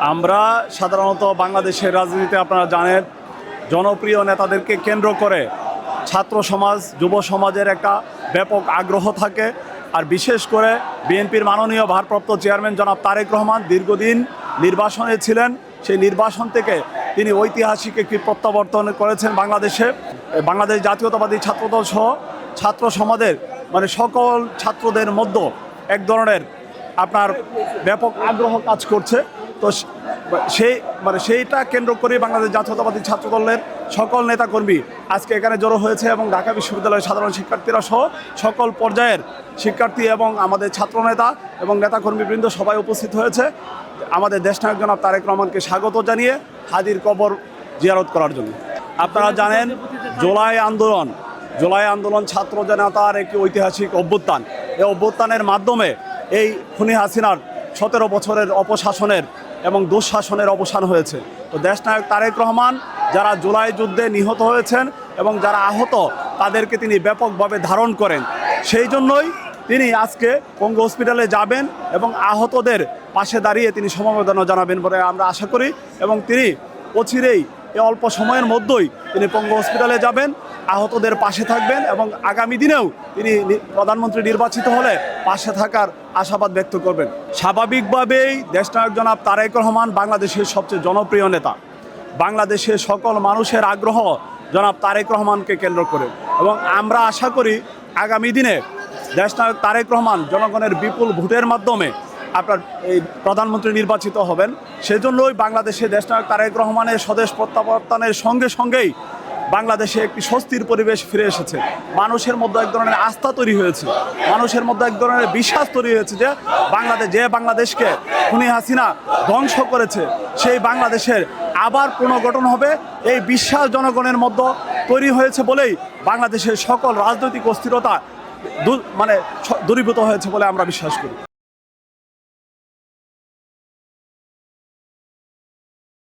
আমরা সাধারণত বাংলাদেশের রাজনীতিতে আপনারা জানেন জনপ্রিয় নেতাদেরকে কেন্দ্র করে ছাত্র সমাজ যুব সমাজের একটা ব্যাপক আগ্রহ থাকে। আর বিশেষ করে বিএনপির মাননীয় ভারপ্রাপ্ত চেয়ারম্যান জনাব তারেক রহমান দীর্ঘদিন নির্বাসনে ছিলেন। সেই নির্বাসন থেকে তিনি ঐতিহাসিক একটি প্রত্যাবর্তন করেছেন বাংলাদেশে। বাংলাদেশ জাতীয়তাবাদী ছাত্রদল সহ ছাত্র সমাজের সকল ছাত্রদের মধ্যে এক ধরনের আপনার ব্যাপক আগ্রহ কাজ করছে। তো সেইটা কেন্দ্র করে বাংলাদেশ জাতীয়তাবাদী ছাত্রদলের সকল নেতাকর্মী আজকে এখানে জড়ো হয়েছে এবং ঢাকা বিশ্ববিদ্যালয়ের সাধারণ শিক্ষার্থীরা সহ সকল পর্যায়ের শিক্ষার্থী এবং আমাদের ছাত্রনেতা এবং নেতাকর্মীবৃন্দ সবাই উপস্থিত হয়েছে আমাদের দেশনায়ক জনাব তারেক রহমানকে স্বাগত জানিয়ে হাদির কবর জিয়ারত করার জন্য। আপনারা জানেন জুলাই আন্দোলন ছাত্র জনতার একটি ঐতিহাসিক অভ্যুত্থান। এই অভ্যুত্থানের মাধ্যমে এই খুনি হাসিনার 17 বছরের অপশাসনের এবং দুঃশাসনের অবসান হয়েছে। তো দেশনায়ক তারেক রহমান যারা জুলাই যুদ্ধে নিহত হয়েছেন এবং যারা আহত তাদেরকে তিনি ব্যাপকভাবে ধারণ করেন, সেই জন্যই তিনি আজকে পঙ্গু হসপিটালে যাবেন এবং আহতদের পাশে দাঁড়িয়ে তিনি সমবেদনা জানাবেন বলে আমরা আশা করি। এবং তিনি অচিরেই এই অল্প সময়ের মধ্যেই তিনি পঙ্গু হসপিটালে যাবেন, আহতদের পাশে থাকবেন এবং আগামী দিনেও তিনি প্রধানমন্ত্রী নির্বাচিত হলে পাশে থাকার আশাবাদ ব্যক্ত করবেন। স্বাভাবিকভাবেই দেশনায়ক জনাব তারেক রহমান বাংলাদেশের সবচেয়ে জনপ্রিয় নেতা। বাংলাদেশের সকল মানুষের আগ্রহ জনাব তারেক রহমানকে কেন্দ্র করে এবং আমরা আশা করি আগামী দিনে দেশনায়ক তারেক রহমান জনগণের বিপুল ভোটের মাধ্যমে আপনার এই প্রধানমন্ত্রী নির্বাচিত হবেন। সেজন্যই বাংলাদেশে দেশনায়ক তারেক রহমানের স্বদেশ প্রত্যাবর্তনের সঙ্গে সঙ্গেই বাংলাদেশে একটি স্বস্তির পরিবেশ ফিরে এসেছে। মানুষের মধ্যে এক ধরনের আস্থা তৈরি হয়েছে, মানুষের মধ্যে এক ধরনের বিশ্বাস তৈরি হয়েছে যে বাংলাদেশকে খুনি হাসিনা ধ্বংস করেছে সেই বাংলাদেশের আবার পুনর্গঠন হবে। এই বিশ্বাস জনগণের মধ্যে তৈরি হয়েছে বলেই বাংলাদেশের সকল রাজনৈতিক অস্থিরতা দূরীভূত হয়েছে বলে আমরা বিশ্বাস করি।